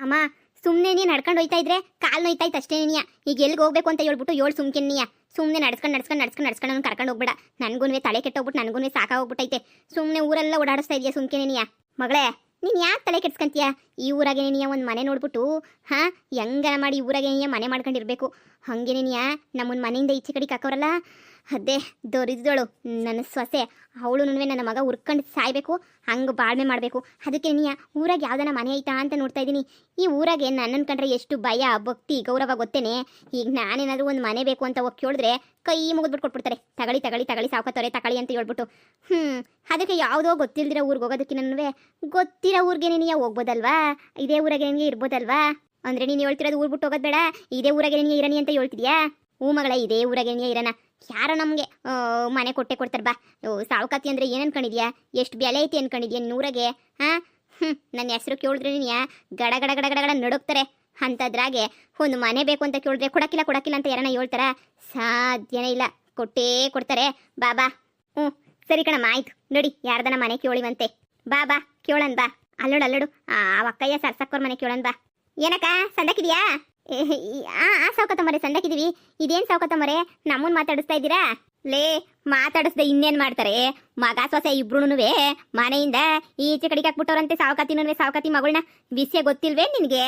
ಅಮ್ಮ ಸುಮ್ಮನೆ ನೀನು ನಡ್ಕೊಂಡು ಹೋಯ್ತಾ ಇದ್ರೆ ಕಾಲು ನೋಯ್ತಾಯ್ತು ಅಷ್ಟೇ ನೀಯ. ಈಗ ಎಲ್ಲಿಗೆ ಹೋಗ್ಬೇಕು ಅಂತ ಹೇಳ್ಬಿಟ್ಟು ಸುಮ್ಕೆ ನೀಯ ಸುಮ್ಮನೆ ನಡ್ಸ್ಕೊಂಡು ಅವ್ನು ಕರ್ಕೊಂಡು ಹೋಗ್ಬೇಡ. ನನಗೂ ತಲೆ ಕೆಟ್ಟೋಗ್ಬಿಟ್ಟು ನನಗೂ ಸಾಕಾಗೋಗ್ಬಿಟ್ಟೈತೆ. ಸುಮ್ಮನೆ ಊರೆಲ್ಲ ಓಡಾಡಿಸ್ತಾ ಇದೆಯಾ ಸುಮ್ಕೆ ನೀಯ. ಮಗಳೇ ನೀನು ಯಾಕೆ ತಲೆ ಕೆಡ್ಸ್ಕೊಂತೀಯ? ಈ ಊರಾಗೆ ನೀಯ ಒಂದು ಮನೆ ನೋಡ್ಬಿಟ್ಟು ಹೆಂಗನ ಮಾಡಿ ಈ ಊರಾಗೆ ನೀಯ ಮನೆ ಮಾಡ್ಕೊಂಡಿರ್ಬೇಕು. ಹಾಗೆ ನೀಯ ನಮ್ಮನ್ನ ಮನೆಯಿಂದ ಈಚೆ ಕಡೆಗೆ ಹಾಕೋರಲ್ಲ, ಅದೇ ದೊರಿದಳು ನನ್ನ ಸೊಸೆ. ಅವಳು ನನ್ನ ಮಗ ಹುರ್ಕೊಂಡು ಸಾಯ್ಬೇಕು, ಹಂಗೆ ಬಾಳ್ಮೆ ಮಾಡಬೇಕು. ಅದಕ್ಕೆ ನೀಯ ಊರಾಗೆ ಯಾವ್ದಾನ ಮನೆ ಐತಾ ಅಂತ ನೋಡ್ತಾ ಇದ್ದೀನಿ. ಈ ಊರಾಗೆ ನನ್ನನ್ನು ಕಂಡ್ರೆ ಎಷ್ಟು ಭಯ ಭಕ್ತಿ ಗೌರವ ಗೊತ್ತೇನೆ. ಈಗ ನಾನೇನಾದರೂ ಒಂದು ಮನೆ ಬೇಕು ಅಂತ ಹೋಗಿ ಕೇಳಿದ್ರೆ ಕೈ ಮುಗಿದ್ಬಿಟ್ಟು ಕೊಟ್ಬಿಡ್ತಾರೆ. ತಗಳಿ ಸಾವುಕಾತವ್ರೆ ತಗೊಳ್ಳಿ ಅಂತ ಹೇಳ್ಬಿಟ್ಟು. ಅದಕ್ಕೆ ಯಾವುದೋ ಗೊತ್ತಿಲ್ದಿರೋ ಊರಿಗೆ ಹೋಗೋದಕ್ಕೆ ನನವೇ ಗೊತ್ತಿರೋ ಊರಿಗೆ ನೀನು ಹೋಗ್ಬೋದಲ್ವಾ? ಇದೇ ಊರಾಗೆ ನಿನಗೆ ಇರ್ಬೋದಲ್ವಾ? ಅಂದರೆ ನೀನು ಹೇಳ್ತಿರೋದು ಊರು ಬಿಟ್ಟು ಹೋಗೋದು ಬೇಡ, ಇದೇ ಊರಾಗೆ ನಿನಗೆ ಇರನಿ ಅಂತ ಹೇಳ್ತಿದ್ಯಾ? ಹೂ ಮಗಳ, ಇದೇ ಊರಾಗೆ ನಿನಗೆ ಇರೋಣ. ಯಾರೋ ನಮಗೆ ಮನೆ ಕೊಡ್ತಾರೆ ಬಾ. ಸಾವುಕಾತಿ ಅಂದರೆ ಏನು ಅನ್ಕೊಂಡಿದ್ಯಾ? ಎಷ್ಟು ಬೆಲೆ ಐತಿ ಅನ್ಕೊಂಡಿದ್ಯಾ ನೂರಾಗೆ? ನನ್ನ ಹೆಸರು ಕೇಳಿದ್ರೆ ನೀನು ಗಡ ಗಡ ಗಡ ಗಡ ಗಡ ನಡುಕ್ತಾರೆ. ಅಂಥದ್ರಾಗೆ ಒಂದು ಮನೆ ಬೇಕು ಅಂತ ಕೇಳಿದ್ರೆ ಕೊಡಕ್ಕಿಲ್ಲ ಅಂತ ಯಾರನ್ನ ಹೇಳ್ತಾರ? ಸಾಧ್ಯನೇ ಇಲ್ಲ, ಕೊಟ್ಟೇ ಕೊಡ್ತಾರೆ. ಬಾ ಸರಿ ಕಣಮ್ಮ, ಆಯ್ತು ನೋಡಿ ಯಾರ್ದನ ಮನೆ ಕೇಳಿವಂತೆ. ಬಾ ಕೇಳನ್ ಬಾ. ಅಲ್ಲೋಡು ಆ ಅಕ್ಕಯ್ಯ ಸರ್ಸಕ್ಕೋರ್ ಮನೆ ಕೇಳನ್ ಬಾ. ಏನಕ್ಕ ಸಂದಕಿದ್ಯಾ? ಸಾವುಕತ್ತಮ್ಮರೆ ಸಂದಕಿದೀವಿ. ಇದೇನು ಸಾವುಕತ್ತಮ್ಮರೆ ನಮ್ಮನ್ನ ಮಾತಾಡಿಸ್ತಾ ಇದ್ದೀರಾ? ಲೇ ಮಾತಾಡಿಸ್ದೆ ಇನ್ನೇನು ಮಾಡ್ತಾರೆ? ಮಗ ಸೊಸೆ ಇಬ್ರುನುವೆ ಮನೆಯಿಂದ ಈಚೆ ಕಡೆಗೆ ಹಾಕ್ಬಿಟ್ಟವ್ರಂತೆ. ಸಾವುಕಾತಿ ಮಗಳನ್ನ ವಿಷಯ ಗೊತ್ತಿಲ್ವೇ ನಿನಗೆ?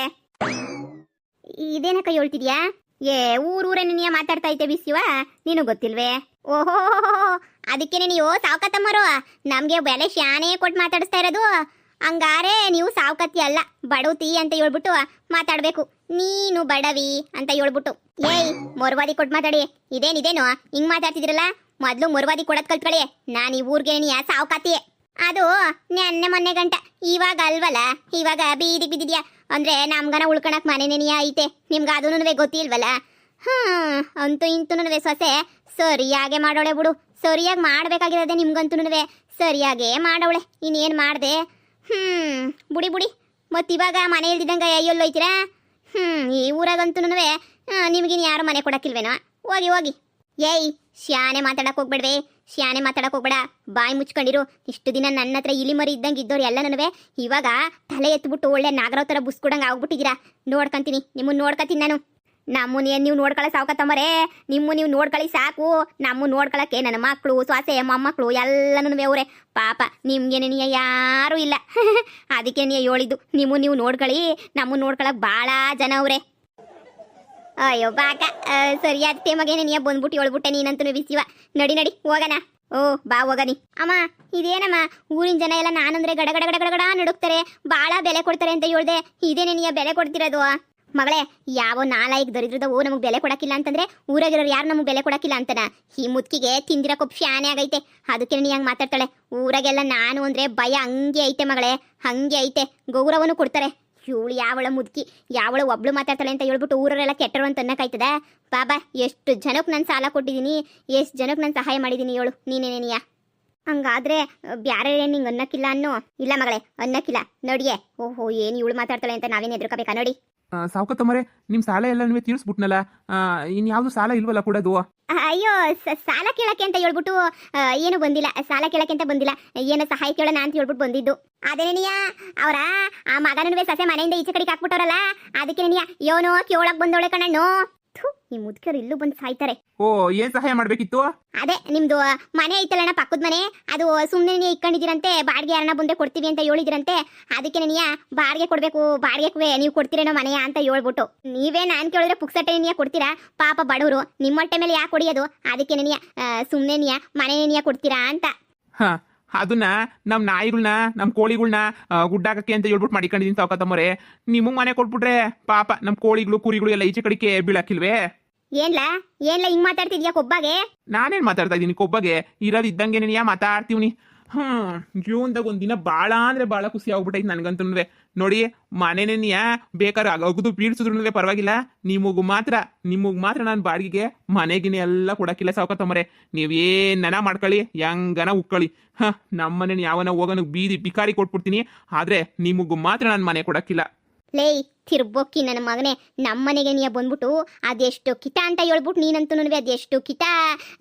ಇದೇನಕ್ಕ ಹೇಳ್ತಿದ್ಯಾ? ಊರೇ ನೀನು ಮಾತಾಡ್ತಾ ಐತೆ ವಿಷಯವ ನೀನು ಗೊತ್ತಿಲ್ವೇ? ಓಹೋ, ಅದಕ್ಕೆ ನೀವು ಸಾವುಕತ್ತಮ್ಮರು ನಮಗೆ ಬೆಲೆ ಶಾನೆ ಕೊಟ್ಟು ಮಾತಾಡಿಸ್ತಾ ಇರೋದು. ಹಂಗಾರೆ ನೀವು ಸಾವುಕತ್ತಿ ಅಲ್ಲ, ಬಡವತಿ ಅಂತ ಹೇಳ್ಬಿಟ್ಟು ಮಾತಾಡ್ಬೇಕು. ನೀನು ಬಡವಿ ಅಂತ ಹೇಳ್ಬಿಟ್ಟು ಮೊರ್ವಾದಿ ಕೊಟ್ಟು ಮಾತಾಡಿ. ಇದೇನು ಹಿಂಗ್ ಮಾತಾಡ್ತಿದ್ರಲ್ಲ? ಮೊದ್ಲು ಮೊರ್ವಾದಿ ಕೊಡೋದ್ ಕಲ್ತ್ಕೊಳ್ಳಿ. ನಾನು ಈ ಊರ್ಗೆ ನೀ ಸಾವುಕಾತಿ. ಅದು ಮೊನ್ನೆ ಗಂಟ, ಇವಾಗ ಅಲ್ವಲ್ಲ. ಇವಾಗ ಬೀದಿ ಬಿದ್ದಿದ್ಯಾ ಅಂದ್ರೆ ನಮ್ಗನ ಉಳ್ಕೊಳಕ್ ಮನೆನೇನಿಯ ಐತೆ. ನಿಮ್ಗೆ ಅದೂ ಗೊತ್ತಿಲ್ವಲ್ಲ. ಅಂತೂ ಇಂತೂ ಸೊಸೆ ಸರಿಯಾಗೆ ಮಾಡೋಳೆ ಬಿಡು. ಸರಿಯಾಗಿ ಮಾಡ್ಬೇಕಾಗಿರೋದೆ ನಿಮ್ಗಂತೂ ಸರಿಯಾಗೇ ಮಾಡವಳೆ. ಇನ್ನೇನು ಮಾಡ್ದೆ? ಬುಡಿ ಮತ್ತಿವಾಗ ಮನೆ ಇಲ್ದಿದ್ದಂಗೆ ಎಲ್ಲೋಯ್ತೀರಾ? ಈ ಊರಾಗಂತೂ ನಿಮ್ಗಿನ್ ಯಾರು ಮನೆ ಕೊಡಕ್ಕಿಲ್ವೇನೋ? ಹೋಗಿ ಶಾನೆ ಮಾತಾಡಕ್ ಹೋಗ್ಬೇಡ್ವೆ. ಶಾನೆ ಮಾತಾಡಕ್ ಹೋಗ್ಬೇಡ, ಬಾಯಿ ಮುಚ್ಕೊಂಡಿರು. ಇಷ್ಟು ದಿನ ನನ್ನ ಹತ್ರ ಇಲಿ ಮರಿ ಇದ್ದಂಗೆ ಇದ್ದವ್ರು ಎಲ್ಲನೂ ಇವಾಗ ತಲೆ ಎತ್ಬಿಟ್ಟು ಒಳ್ಳೆ ನಾಗರಾವ್ ಥರ ಬುಸ್ಕೊಡಂಗೆ ಆಗ್ಬಿಟ್ಟಿದ್ದೀರಾ. ನಿಮ್ಮನ್ನ ನೋಡ್ಕತೀನಿ ನಾನು. ನಮ್ಮನ್ನ ನೀವು ನೋಡ್ಕೊಳ್ಳೋ ಸಾವುಕತ್ತಮ್ಮರೇ, ನೀವು ನೋಡ್ಕೊಳ್ಳಿ ಸಾಕು. ನೋಡ್ಕೊಳಕ್ಕೆ ನನ್ನ ಮಕ್ಕಳು ಸೊಸೆ ಮೊಮ್ಮಕ್ಕಳು ಎಲ್ಲನೂ ಅವರೇ. ಪಾಪ ನಿಮ್ಗೇನೆ ಯಾರೂ ಇಲ್ಲ. ಅದಕ್ಕೆ ಹೇಳಿದ್ದು ನೀವು ನೋಡ್ಕೊಳ್ಳಿ. ನಮ್ಮನ್ನ ನೋಡ್ಕೊಳಕ್ ಭಾಳ ಜನ ಅವರೇ. ಅಯ್ಯೋ ಬಾಕ, ಸರಿಯಾದ ಟೈಮಾಗೇನೆ ನೀ ಬಂದ್ಬಿಟ್ಟು ಹೇಳ್ಬಿಟ್ಟೆ ನೀನಂತೂ ವಿಸಿವ. ನಡಿ ಹೋಗಣ. ಬಾ ಹೋಗನಿ. ಅಮ್ಮ ಇದೇನಮ್ಮ ಊರಿನ ಜನ ಎಲ್ಲ ನಾನಂದ್ರೆ ಗಡ ಗಡ ಗಡ ಗಡ ಗಡ ನಡುಕ್ತಾರೆ, ಭಾಳ ಬೆಲೆ ಕೊಡ್ತಾರೆ ಅಂತ ಹೇಳ್ದೆ. ಇದೇನೆ ನೀ ಬೆಲೆ ಕೊಡ್ತಿರೋದು? ಮಗಳೇ, ಯಾವ ನಾಲಾಯಿಗೆ ದರಿದ್ರದವು ನಮಗೆ ಬೆಲೆ ಕೊಡಕ್ಕಿಲ್ಲ ಅಂತಂದ್ರೆ ಊರಾಗಿರೋರು ಯಾರು ನಮಗೆ ಬೆಲೆ ಕೊಡಕ್ಕಿಲ್ಲ ಅಂತನ? ಈ ಮುದ್ಕಿಗೆ ತಿಂದಿರೋ ಕೊಪ್ಪು ಶಾನೆ ಆಗೈತೆ. ಅದಕ್ಕೆ ನೀ ಹಂಗೆ ಮಾತಾಡ್ತಾಳೆ. ಊರಾಗೆಲ್ಲ ನಾನು ಅಂದ್ರೆ ಭಯ ಹಂಗೆ ಐತೆ ಮಗಳೇ, ಹಂಗೆ ಐತೆ. ಗೌರವನು ಕೊಡ್ತಾರೆ. ಇವಳು ಯಾವಳ ಮುದ್ಕಿ, ಯಾವಳು ಒಬ್ಳು ಮಾತಾಡ್ತಾಳೆ ಅಂತ ಹೇಳ್ಬಿಟ್ಟು ಊರವರೆಲ್ಲ ಕೆಟ್ಟರು ಅಂತ ಅನ್ನಕ್ಕಾಯ್ತದ? ಬಾಬಾ, ಎಷ್ಟು ಜನಕ್ಕೆ ನಾನು ಸಾಲ ಕೊಟ್ಟಿದ್ದೀನಿ, ಎಷ್ಟು ಜನಕ್ಕೆ ನಾನು ಸಹಾಯ ಮಾಡಿದ್ದೀನಿ ಹೇಳು ನೀನೇನೇನಿಯ? ಹಂಗಾದ್ರೆ ಬ್ಯಾರೆ ನಿಂಗೆ ಅನ್ನಕ್ಕಿಲ್ಲ ಅನ್ನೋ? ಇಲ್ಲ ಮಗಳೇ, ಅನ್ನಕ್ಕಿಲ್ಲ. ನೋಡಿಯೇ, ಓಹೋ ಏನು ಇವಳು ಮಾತಾಡ್ತಾಳೆ ಅಂತ ನಾವೇನು ಎದುರ್ಕೋಬೇಕಾ? ನೋಡಿ ಸಾವುಕತ್ತಮ್ಮರೆ, ನಿಮ್ಮ ಸಾಲ ಎಲ್ಲ ನೀವೇ ತೀರಿಸ್ಬಿಟ್ನಲ್ಲ, ಇನ್ಯಾವುದು ಸಾಲ ಇಲ್ವಲ್ಲ ಕೊಡೋದು? ಅಯ್ಯೋ, ಸಾಲ ಕೇಳಕ್ಕೆ ಅಂತ ಹೇಳ್ಬಿಟ್ಟು ಏನು ಬಂದಿಲ್ಲ. ಸಾಲ ಕೇಳಕ್ಕೆ ಅಂತ ಬಂದಿಲ್ಲ, ಏನೋ ಸಹಾಯ ಕೇಳೋಣ ಅಂತ ಹೇಳ್ಬಿಟ್ಟು ಬಂದಿದ್ದು. ಅದೇನೇನಿಯ ಅವರ ಆ ಮಗನೂ ಸಸೆ ಮನೆಯಿಂದ ಈಚೆ ಕಡೆಗೆ ಹಾಕ್ಬಿಟ್ಟವ್ರಲ್ಲ, ಅದಕ್ಕೆ ನೀನಿಯ ಯೋನೋ ಕೇಳಕ್ ಬಂದವಳೆ ಕಣ್ಣು. ಈ ಮುದುಕರು ಇಲ್ಲೂ ಬಂದು ಸಾಯ್ತಾರೆ. ಓ, ಏನ್ ಸಹಾಯ ಮಾಡ್ಬೇಕಿತ್ತು? ಅದೇ ನಿಮ್ದು ಮನೆ ಐತಲ್ಲಣ್ಣ, ಪಕ್ಕದ ಮನೆ, ಅದು ಸುಮ್ಮನೆ ಇಟ್ಕೊಂಡಿದ್ದೀರಂತೆ. ಬಾಡಿಗೆ ಯಾರನ್ನ ಬಂದೆ ಕೊಡ್ತೀವಿ ಅಂತ ಹೇಳಿದಿರಂತೆ. ಅದಕ್ಕೆ ನೀನಿಯ ಬಾಡಿಗೆ ಕೊಡ್ಬೇಕು, ಬಾಡಿಗೆ ನೀವು ಕೊಡ್ತೀರೇನೋ ಮನೆಯ ಅಂತ ಹೇಳ್ಬಿಟ್ಟು. ನೀವೇ ನಾನು ಕೇಳಿದ್ರೆ ಪುಕ್ಸಟ್ಟೆ ನೀಯ ಕೊಡ್ತೀರಾ? ಪಾಪ ಬಡವರು, ನಿಮ್ಮೊಟ್ಟೆ ಮೇಲೆ ಯಾಕೆ ಕೊಡಿಯೋದು? ಅದಕ್ಕೆ ನೀನಿಯ ಸುಮ್ಮನೆ ನೀಯ ಮನೆ ನೀಯ ಕೊಡ್ತೀರಾ ಅಂತ. ಅದನ್ನ ನಮ್ಮ ನಾಯಿಗಳನ್ನ ನಮ್ಮ ಕೋಳಿಗಳನ್ನ ಗುಡ್ಡಾಕಕ್ಕೆ ಅಂತ ಹೇಳ್ಬಿಟ್ಟು ಮಾಡಿಕೊಂಡಿದ್ದೀನಿ ಸಾವುಕತ್ತಮ್ಮರೆ. ನಿಮಗೆ ಮನೆ ಕೊಟ್ಬಿಟ್ರೆ ಪಾಪ ನಮ್ಮ ಕೋಳಿಗಳು ಕುರಿಗಳು ಎಲ್ಲ ಈಚೆ ಕಡೆಗೆ ಬೀಳಕ್ಕಿಲ್ವೇ? ಏನ್ಲ ಹಿಂಗ್ ಮಾತಾಡ್ತಿದ್ಯಾ ಕೊಬ್ಬಾಗೆ? ನಾನೇನ್ ಮಾತಾಡ್ತಾ ಇದ್ದೀನಿ ಕೊಬ್ಬಗೆ? ಇರೋದು ಇದ್ದಂಗೆ ನೀನು ಮಾತಾಡ್ತೀವಿ. ಜೀವನದಾಗ ಒಂದಿನ ಭಾಳ ಅಂದ್ರೆ ಭಾಳ ಖುಷಿ ಆಗ್ಬಿಟ್ಟೈತೆ ನನಗಂತೂ. ನೋಡಿ, ಮನೆನೇನಿಯ ಬೇಕಾದ್ರೆ ಅಗದು ಬೀಳ್ಸಿದ್ರು ಪರವಾಗಿಲ್ಲ, ನಿಮಗ್ ಮಾತ್ರ ನಾನು ಬಾಡಿಗೆಗೆ ಮನೆಗಿನೇ ಎಲ್ಲ ಕೊಡಕ್ಕಿಲ್ಲ ಸಾವುಕತ್ತಮ್ಮರೆ. ನೀವೇನ ಮಾಡ್ಕೊಳ್ಳಿ, ಹೆಂಗನ ಉಕ್ಕಳಿ. ನಮ್ಮನೇನ ಯಾವನ ಹೋಗೋನು ಬೀದಿ ಬಿಕಾರಿ ಕೊಟ್ಬಿಡ್ತೀನಿ, ಆದ್ರೆ ನಿಮಗ್ ಮಾತ್ರ ನಾನು ಮನೆ ಕೊಡಕ್ಕಿಲ್ಲ. ಲೇ ತಿರ್ಬೋಕ್ಕಿ ನನ್ನ ಮಗನೇ, ನಮ್ಮನೆಗೆ ನೀ ಬಂದ್ಬಿಟ್ಟು ಅದೆಷ್ಟು ಕಿಟ ಅಂತ ಹೇಳ್ಬಿಟ್ಟು ನೀನಂತೂ ಅದೆಷ್ಟು ಕಿಟ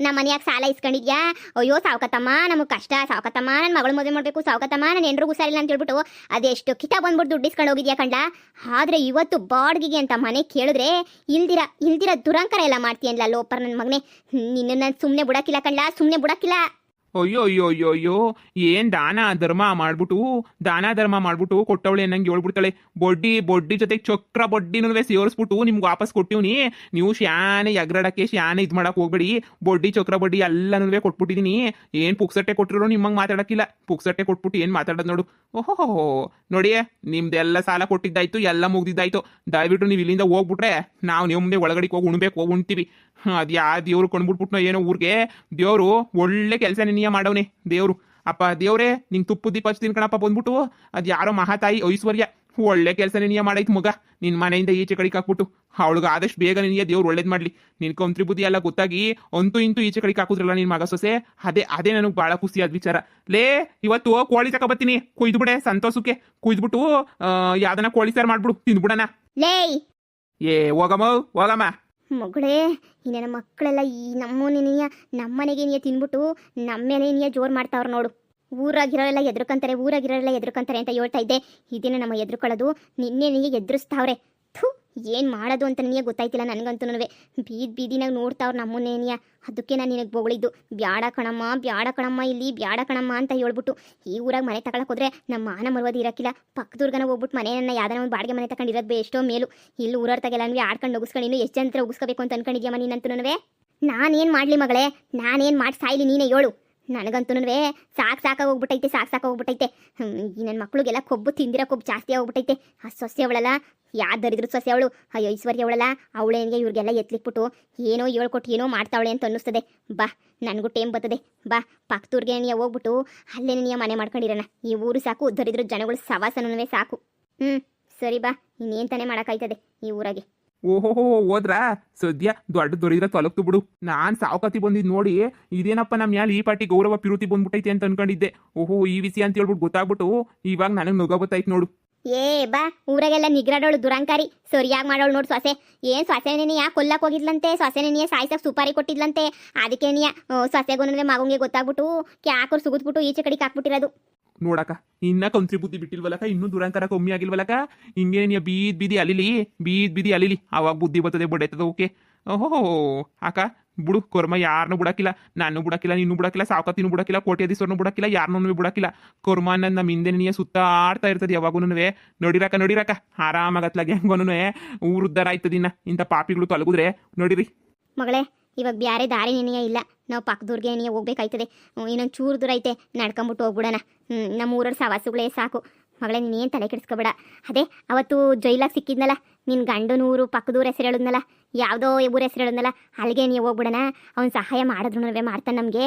ನಮ್ಮ ಮನೆಯಾಗ ಸಾಲ ಇಸ್ಕೊಂಡಿದ್ಯಾ. ಅಯ್ಯೋ ಸಾವ್ಕತ್ತಮ್ಮ, ನಮಗೆ ಕಷ್ಟ ಸಾವ್ಕತ್ತಮ್ಮ, ನನ್ನ ಮಗಳು ಮದುವೆ ಮಾಡಬೇಕು ಸಾವ್ಕತ್ತಮ್ಮ, ನನ್ನ ಹೆಂಡ್ರಿಗೂ ಹುಷಾರಿಲ್ಲ ಅಂತ ಹೇಳ್ಬಿಟ್ಟು ಅದೆಷ್ಟು ಕಿಟ ಬಂದ್ಬಿಟ್ಟು ದುಡ್ಡು ಇಸ್ಕೊಂಡು ಹೋಗಿದ್ಯಾ ಕಂಡ. ಆದ್ರೆ ಇವತ್ತು ಬಾಡ್ಗಿಗೆ ಅಂತ ಮನೆ ಕೇಳಿದ್ರೆ ಇಲ್ದಿರ ದುರಂಕಾರ ಎಲ್ಲ ಮಾಡ್ತೀಯಲ್ಲ ಲೋಪರ್ ನನ್ನ ಮಗನೇ. ನಿನ್ನ ನಾನು ಸುಮ್ಮನೆ ಬಿಡಕ್ಕಿಲ್ಲ ಕಂಡ, ಸುಮ್ಮನೆ ಬಿಡಕ್ಕಿಲ್ಲ. ಅಯ್ಯೋ ಅಯ್ಯೋ ಅಯ್ಯೋ ಅಯ್ಯೋ, ಏನ್ ದಾನ ಧರ್ಮ ಮಾಡ್ಬಿಟ್ಟು ಕೊಟ್ಟವಳೆ ನಂಗೆ ಹೇಳ್ಬಿಡ್ತಾಳೆ. ಬಡ್ಡಿ ಜೊತೆಗೆ ಚಕ್ರ ಬಡ್ಡಿನೂ ಸೇರಿಸ್ಬಿಟ್ಟು ನಿಮ್ಗೆ ವಾಪಸ್ ಕೊಟ್ಟಿವ್ನಿ. ನೀವು ಶಾನೆ ಎಗ್ರಾಡಕ್ಕೆ ಶಾನೆ ಇದು ಮಾಡಕ್ ಹೋಗ್ಬೇಡಿ. ಬಡ್ಡಿ ಚಕ್ರ ಬಡ್ಡಿ ಎಲ್ಲನೂ ಕೊಟ್ಬಿಟ್ಟಿದೀನಿ. ಏನ್ ಪುಕ್ಸಟ್ಟೆ ಕೊಟ್ಟಿರೋ ನಿಮ್ಮಂಗೆ ಮಾತಾಡಕ್ಕಿಲ್ಲ. ಪುಕ್ಸಟ್ಟೆ ಕೊಟ್ಬಿಟ್ಟು ಏನ್ ಮಾತಾಡೋದು ನೋಡು. ಓಹೋ ನೋಡಿ, ನಿಮ್ದೆಲ್ಲ ಸಾಲ ಕೊಟ್ಟಿದ್ದಾಯ್ತು, ಎಲ್ಲ ಮುಗ್ದಿದ್ದಾಯ್ತು. ದಯವಿಟ್ಟು ನೀವು ಇಲ್ಲಿಂದ ಹೋಗ್ಬಿಟ್ರೆ ನಾವು ನೀವು ಮುಂದೆ ಒಳಗಡೆ ಹೋಗಿ ಉಣ್ತೀವಿ. ಅದು ಯಾ ದೇವ್ರು ಕೊಂಡ್ಬಿಟ್ಬಿಟ್ನೋ ಏನೋ ಊರಿಗೆ. ದೇವ್ರು ಒಳ್ಳೆ ಕೆಲಸ ನಿನ್ನೆ ಮಾಡವನೆ ದೇವ್ರು. ಅಪ್ಪ ದೇವ್ರೇ, ನಿಂಗೆ ತುಪ್ಪು ದೀಪ ಹಚ್ತೀನಿ ಕಣಪ್ಪ ಬಂದ್ಬಿಟ್ಟು. ಅದು ಯಾರೋ ಮಹಾತಾಯಿ ಐಶ್ವರ್ಯ ಒಳ್ಳೆ ಕೆಲಸ ನಿನ್ನೆ ಮಾಡೈತ್ ಮಗ. ನಿನ್ನ ಮನೆಯಿಂದ ಈಚೆ ಕಡೆಗೆ ಹಾಕ್ಬಿಟ್ಟು ಅವಳಿಗೆ ಆದಷ್ಟು ಬೇಗ ನಿನಗೆ ದೇವ್ರು ಒಳ್ಳೇದು ಮಾಡಲಿ. ನಿನ್ ಕಂತ್ರಿ ಬುದ್ಧಿ ಎಲ್ಲ ಗೊತ್ತಾಗಿ ಅಂತೂ ಇಂತೂ ಈಚೆ ಕಡೆಗೆ ಹಾಕುದ್ರಲ್ಲ ನಿನ್ನ ಮಗ ಸೊಸೆ. ಅದೇ ನನಗೆ ಭಾಳ ಖುಷಿಯಾದ ವಿಚಾರ. ಲೇ ಇವತ್ತು ಕೋಳಿ ತಗೊಬತ್ತೀನಿ, ಕುಯ್ದುಬಿಡೆ ಸಂತೋಷಕ್ಕೆ. ಕುಯ್ದುಬಿಟ್ಟು ಯಾವ್ದನ ಕೋಳಿ ಸಾರು ಮಾಡ್ಬಿಡು, ತಿಂದ್ಬಿಡಣ. ಲೇ ಹೋಗಮ್ಮ ಮಗಳೇ, ಈ ನನ್ನ ಮಕ್ಕಳೆಲ್ಲ ಈ ನಮ್ಮನೆಗೆ ನೀಯ ತಿನ್ಬಿಟ್ಟು ನಮ್ಮೇಲೆ ನೀಯ ಜೋರು ಮಾಡ್ತಾವ್ರು ನೋಡು. ಊರಾಗಿರೋರೆಲ್ಲ ಎದ್ರುಕಂತಾರೆ ಅಂತ ಹೇಳ್ತಾ ಇದ್ದೆ. ಇದನ್ನ ನಮ್ಮ ಎದ್ರುಕೊಳ್ಳೋದು ನಿನ್ನೆ ನಿನಗೆ ಎದುರಿಸ್ತಾವ್ರೆ. ಥೂ, ಏನು ಮಾಡೋದು ಅಂತ ನಿನಗೆ ಗೊತ್ತಾಯ್ತಿಲ್ಲ ನನಗಂತೂ. ಬೀದಿನಾಗ ನೋಡ್ತಾವ್ರು ನಮ್ಮನ್ನೇನಿಯ. ಅದಕ್ಕೆ ನಾನು ನಿನಗೆ ಬೊಗಳಿದ್ದು, ಬ್ಯಾಡ ಕಣಮ್ಮ ಇಲ್ಲಿ ಬ್ಯಾಡ ಕಣಮ್ಮ ಅಂತ ಹೇಳ್ಬಿಟ್ಟು. ಈ ಊರಾಗ ಮನೆ ತಗೊಳಕ್ ಹೋದ್ರೆ ನಮ್ಮ ಮಾನ ಮರುವದಿ ಇರಕ್ಕಿಲ್ಲ. ಪಕ್ಕದೂರ್ಗನ ಹೋಗ್ಬಿಟ್ಟು ಮನೆಯನ್ನ ಯಾವ್ದಾರ ಒಂದು ಬಾಡಿಗೆ ಮನೆ ತಗೊಂಡಿರೋದು ಎಷ್ಟೋ ಮೇಲು. ಇಲ್ಲಿ ಊರವ್ರ ತಗೆಲ್ಲ ಆಡ್ಕೊಂಡು ಉಗಿಸ್ಕೊಂಡು ಇನ್ನು ಎಷ್ಟು ಜನ ಉಗಿಸ್ಕೋಬೇಕು ಅಂತ ಅನ್ಕೊಂಡಿದ್ಯಮ್ಮ ನೀನಂತೂ. ನಾನೇನು ಮಾಡಲಿ ಮಗಳೇ, ನಾನೇನು ಮಾಡಿ ಸಾಯ್ಲಿ ನೀನೇ ಹೇಳು. ನನಗಂತೂ ಸಾಕಾಗೋಗ್ಬಿಟ್ಟೈತೆ. ಈ ನನ್ನ ಮಕ್ಳಿಗೆಲ್ಲ ಕೊಬ್ಬು ತಿಂದಿರೋ ಕೊಬ್ಬು ಜಾಸ್ತಿ ಆಗೋಗ್ಬಿಟ್ಟೈತೆ. ಆ ಸೊಸೆ ಅವಳಲ್ಲ, ಯಾವ್ದರಿದ್ರು ಸೊಸೆ ಅವಳು, ಆ ಐಶ್ವರ್ಯ ಅವಳಲ್ಲ, ಅವಳೇನಿಗೆ ಇವ್ರಿಗೆಲ್ಲ ಎತ್ಲಿಕ್ಬಿಟ್ಟು ಏನೋ ಹೇಳ್ಕೊಟ್ಟು ಏನೋ ಮಾಡ್ತಾವಳೆ ಅಂತ ಅನ್ನಿಸ್ತದೆ. ಬಾ, ನನಗೂ ಟೈಮ್ ಬರ್ತದೆ. ಬಾ, ಪಕ್ಕದೂರ್ಗೆ ನೀ ಹೋಗ್ಬಿಟ್ಟು ಅಲ್ಲೇ ನೀ ಮನೆ ಮಾಡ್ಕೊಂಡಿರೋಣ. ಈ ಊರು ಸಾಕು, ದರಿದ್ರು ಜನಗಳು ಸವಾಸನೂ ಸಾಕು. ಸರಿ ಬಾ, ಇನ್ನೇನು ತಾನೇ ಮಾಡೋಕ್ಕಾಯ್ತದೆ ಈ ಊರಾಗೆ. ಓಹೋ ಹೋದ್ರಾ ಸದ್ಯ ದೊಡ್ಡ ದೊರಿದ್ರ ತೊಲಗ್ತು ಬಿಡು. ನಾನ್ ಸಾವಕತಿ ಬಂದಿದ್ ನೋಡಿ ಇದೇನಪ್ಪ ನಮ್ಮ ಮ್ಯಾಲ ಈ ಪಾರ್ಟಿ ಗೌರವ ಪಿರುತಿ ಬಂದ್ಬಿಟ್ಟೈತೆ ಅಂತ ಅನ್ಕೊಂಡಿದ್ದೆ. ಓಹೋ ಈ ವಿಷಯ ಅಂತ ಹೇಳ್ಬಿಟ್ಟು ಗೊತ್ತಾಗ್ಬಿಟ್ಟು ಇವಾಗ ನನಗೆ ನುಗ್ಗ ಗೊತ್ತಾಯ್ತು ನೋಡು. ಬಾ, ಊರಾಗೆಲ್ಲ ನಿಗ್ರಾಡೋಳು ದುರಂಕಾರಿ ಸರಿಯಾಗಿ ಮಾಡೋಳು ನೋಡು ಸೊಸೆ. ಏನ್ ಸೊಸೆನೇ ಯಾಕೆ ಕೊಲ್ಲಕ್ ಹೋಗಿದ್ಲಂತೆ, ಸೊಸೆನೇ ಸಾಯ್ಸಕ್ ಸುಪಾರಿ ಕೊಟ್ಟಿದ್ಲಂತೆ. ಅದಕ್ಕೆ ನೀ ಸೊಸೆಗೊಂದ್ರೆ ಮಗಂಗೆ ಗೊತ್ತಾಗ್ಬಿಟ್ಟು ಕ್ಯಾಕರ್ ಸುಗಿದ್ಬಿಟ್ಟು ಈಚೆ ಕಡೆಗೆ ಹಾಕ್ಬಿಟ್ಟಿರೋದು. ನೋಡಕ್ಕ, ಇನ್ನ ಕಂತ್ರಿ ಬುದ್ಧಿ ಬಿಟ್ಟಿಲ್ವಲ್ಲಕ್ಕ, ಇನ್ನೂ ದುರಂಕಾರ ಕಮ್ಮಿ ಆಗಿಲ್ವಲ್ಲಕ್ಕ. ಹಿಂಗೆ ನೀ ಬೀದಿ ಅಲಿಲಿ ಅವಾಗ ಬುದ್ಧಿ ಬರ್ತದೆ, ಬಡೈತದ. ಓಕೆ ಓಹೋ ಅಕ್ಕ ಬಿಡು, ಕರ್ಮ ಯಾರನ್ನೂ ಬಿಡಕ್ಕಿಲ್ಲ. ನಾನು ಬಿಡಕ್ಕಿಲ್ಲ, ನೀನು ಬಿಡಕ್ಕಿಲ್ಲ, ಸಾವಕತಿನೂ ಬಿಡಕ್ಕಿಲ್ಲ, ಕೋಟ್ಯಾಧೀಶ್ವರನು ಬಿಡಕ್ಕಿಲ್ಲ, ಯಾರನ್ನೂ ಬಿಡಕ್ಕಿಲ್ಲ. ಕರ್ಮ ಅನ್ನೋದು ನಮ್ಮ ಹಿಂದೆ ನೀ ಸುತ್ತಾಡ್ತಾ ಇರ್ತದೆ ಯಾವಾಗೂ. ನೋಡಿರಕ್ಕ ಆರಾಮಾಗತ್ಲಾಗೆ ಹೆಂಗೋನು ಊರು ಉದ್ದಾರ ಆಯ್ತದಿನ್ನ ಇಂಥ ಪಾಪಿಗಳು ತೊಲಗುದ್ರೆ. ನೋಡಿರಿ ಮಗಳೇ, ಇವಾಗ ಬ್ಯಾರೆ ದಾರಿ ನಿನಗೆ ಇಲ್ಲ. ನಾವು ಪಕ್ಕದೂರ್ಗೆ ನೀನು ಹೋಗ್ಬೇಕಾಯ್ತದೆ. ಇನ್ನೊಂದು ಚೂರು ದೂರ ಐತೆ, ನಡ್ಕೊಂಬಿಟ್ಟು ಹೋಗ್ಬಿಡೋಣ. ನಮ್ಮ ಊರವ್ರ ಸವಾಸುಗಳೇ ಸಾಕು. ಮಗಳೇ, ನೀನೇನು ತಲೆ ಕೆಡಿಸ್ಕೊಬೇಡ. ಅದೇ ಅವತ್ತು ಜೈಲಾಗ ಸಿಕ್ಕಿದ್ನಲ್ಲ ನಿನ್ನ ಗಂಡನೂರು ಪಕ್ಕದೂರ ಹೆಸರು ಹೇಳಿದ್ನಲ್ಲ, ಯಾವುದೋ ಊರ ಹೆಸರು ಹೇಳಿದ್ನಲ್ಲ, ಅಲ್ಲಿಗೆ ನೀವು ಹೋಗ್ಬಿಡೋಣ. ಅವ್ನು ಸಹಾಯ ಮಾಡಿದ್ರು ಮಾಡ್ತಾನೆ ನಮಗೆ.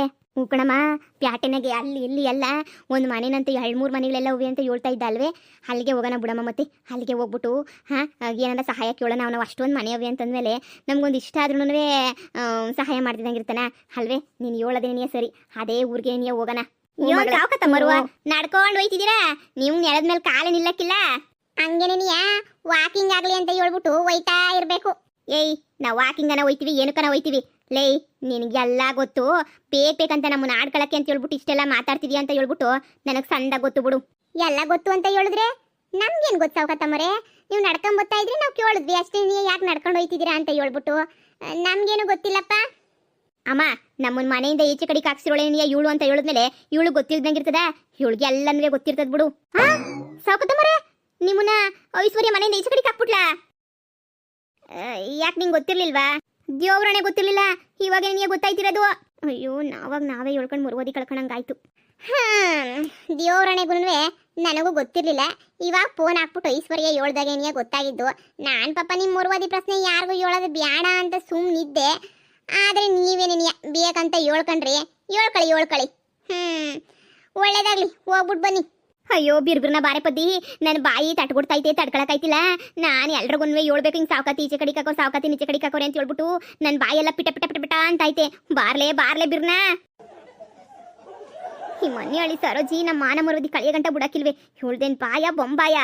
ಕಣಮ್ಮ, ಪ್ಯಾಟೆನಾಗೆ ಅಲ್ಲಿ ಇಲ್ಲಿ ಎಲ್ಲ ಒಂದು ಮನೆನಂತ 2-3 ಮನೆಗಳೆಲ್ಲ ಹೋಗಿ ಅಂತ ಹೇಳ್ತಾ ಇದ್ದ ಅಲ್ವೇ, ಅಲ್ಲಿಗೆ ಹೋಗೋಣ ಬಿಡಮ್ಮ. ಮತ್ತೆ ಅಲ್ಲಿಗೆ ಹೋಗ್ಬಿಟ್ಟು ಏನಾರ ಸಹಾಯ ಕೇಳೋಣ. ನಾವು ಅಷ್ಟೊಂದು ಮನೆ ಅವೆ ಅಂತಂದಮೇಲೆ ನಮ್ಗೊಂದು ಇಷ್ಟ ಆದ್ರೂ ಸಹಾಯ ಮಾಡ್ತಿದ್ದಂಗಿರ್ತಾನ ಅಲ್ವೇ. ನೀನು ಹೇಳೋದೇನಿಯ ಸರಿ, ಅದೇ ಊರಿಗೆ ನೀ ಹೋಗೋಣ. ಮರುವ ನಡ್ಕೊಂಡು ಹೋಯ್ತಿದ್ದೀರಾ ನೀವು, ನೆಲದ ಮೇಲೆ ಕಾಲೇ ನಿಲ್ಲಕ್ಕಿಲ್ಲ. ಹಂಗೇನೇನಿಯ ವಾಕಿಂಗ್ ಆಗ್ಲಿ ಅಂತ ಹೇಳ್ಬಿಟ್ಟು ಹೋಯ್ತಾ ಇರ್ಬೇಕು. ನಾವು ವಾಕಿಂಗನ ಹೋಯ್ತೀವಿ, ಏನಕ್ಕನ ಹೋಯ್ತೀವಿ. ಲೇ, ನಿನಗೆಲ್ಲ ಗೊತ್ತು. ಬೇಕಂತ ನಮ್ಮನ್ನ ಆಡ್ಕೊಳಕ್ಕೆ ಅಂತ ಹೇಳ್ಬಿಟ್ಟು ಇಷ್ಟೆಲ್ಲ ಮಾತಾಡ್ತಿದ್ಯಾ ಅಂತ ಹೇಳ್ಬಿಟ್ಟು ನನಗೆ ಸಂದ ಗೊತ್ತು ಬಿಡು. ಎಲ್ಲ ಗೊತ್ತು ಅಂತ ಹೇಳಿದ್ರೆ ನಮ್ಗೇನು ಗೊತ್ತಾವಕತ್ತಮ್ಮರೆ. ನೀವು ನಡ್ಕೊಂಡ್ ಬರ್ತಾ ಇದ್ರಿ, ನಾವು ಕೇಳಿದ್ವಿ ಅಷ್ಟೇ. ನೀವು ಯಾಕೆ ನಡ್ಕೊಂಡು ಹೋಯ್ತಿದ್ದೀರಾ ಅಂತ ಹೇಳ್ಬಿಟ್ಟು ನಮ್ಗೇನು ಗೊತ್ತಿಲ್ಲಪ್ಪ. ಅಮ್ಮ, ನಮ್ಮನ್ನ ಮನೆಯಿಂದ ಈಚೆ ಕಡೆಗೆ ಹಾಕ್ಸಿರೋಳೆ ಇವಳು ಅಂತ ಹೇಳಿದ್ಮೇಲೆ ಇವಳು ಗೊತ್ತಿಲ್ದಂಗಿರ್ತದ. ಇವಳಿಗೆ ಎಲ್ಲನೂ ಗೊತ್ತಿರ್ತದ ಬಿಡು. ಸಾಕತ್ತಮ್ಮರೆ, ನಿಮ್ಮನ್ನ ಐಶ್ವರ್ಯ ಮನೆಯಿಂದ ಈಚೆ ಕಡೆಗೆ ಹಾಕ್ಬಿಟ್ಲಾ? ಯಾಕೆ ನಿಂಗೆ ಗೊತ್ತಿರ್ಲಿಲ್ವಾ? ದೇವ್ರಣೆ ಗೊತ್ತಿರ್ಲಿಲ್ಲ, ಇವಾಗ ನಿನಗೆ ಗೊತ್ತಾಯ್ತಿರೋದು. ಅಯ್ಯೋ, ನಾವೇ ಹೇಳ್ಕೊಂಡು ಮುರುಗೋದಿ ಕಳ್ಕೊಂಡಂಗಾಯ್ತು. ದೇವ್ರಣೆಗೂ ನನಗೂ ಗೊತ್ತಿರ್ಲಿಲ್ಲ. ಇವಾಗ ಫೋನ್ ಹಾಕ್ಬಿಟ್ಟು ಐಶ್ವರ್ಯ ಹೇಳ್ದಾಗೆ ನಿನಗೆ ಗೊತ್ತಾಗಿದ್ದು. ನಾನು ಪಾಪ ನಿಮ್ಮ ಮುರುಗೋದಿ ಪ್ರಶ್ನೆ ಯಾರಿಗೂ ಹೇಳೋದು ಬ್ಯಾಡ ಅಂತ ಸುಮ್ಮನಿದ್ದೆ. ಆದರೆ ನೀವೇನೇನಿಯ ಬೇಕಂತ ಹೇಳ್ಕೊಂಡ್ರಿ. ಹೇಳ್ಕಳಿ. ಒಳ್ಳೇದಾಗ್ಲಿ, ಹೋಗ್ಬಿಟ್ಟು ಬನ್ನಿ. ಅಯ್ಯೋ ಬಿರ್ಬಿರ್ನ ಬಾರೆ ಪದ್ದಿ, ನನ್ನ ಬಾಯಿ ತಟ್ಬಿಡ್ತೈತೆ, ತಡ್ಕೊಳಕಾಯ್ತಿಲ್ಲ. ನಾನು ಎಲ್ರಿಗೂ ಹೇಳ್ಬೇಕು, ಹಿಂಗೆ ಸಾವಕಾತಿ ಈಚೆ ಕಡಿಗೆ ಹಾಕೋ, ಸಾವಕಾತಿ ಈಚೆ ಕಡಿಗೆ ಹಾಕೋರೆ ಅಂತ ಹೇಳ್ಬಿಟ್ಟು ನನ್ನ ಬಾಯೆಲ್ಲ ಪಿಟ ಅಂತೈತೆ. ಬಾರ್ಲೆ ಬಿರ್ನ. ಈ ಮನೆ ಹಳಿ ಸರೋಜಿ ನಮ್ಮ ಮಾನ ಮರುದಿ ಕಳಿಯ ಗಂಟ ಬಿಡಕ್ಕಿಲ್ವೇ. ಹೇಳ್ದೇನ್ ಬಾಯ ಬೊಂಬಾಯ.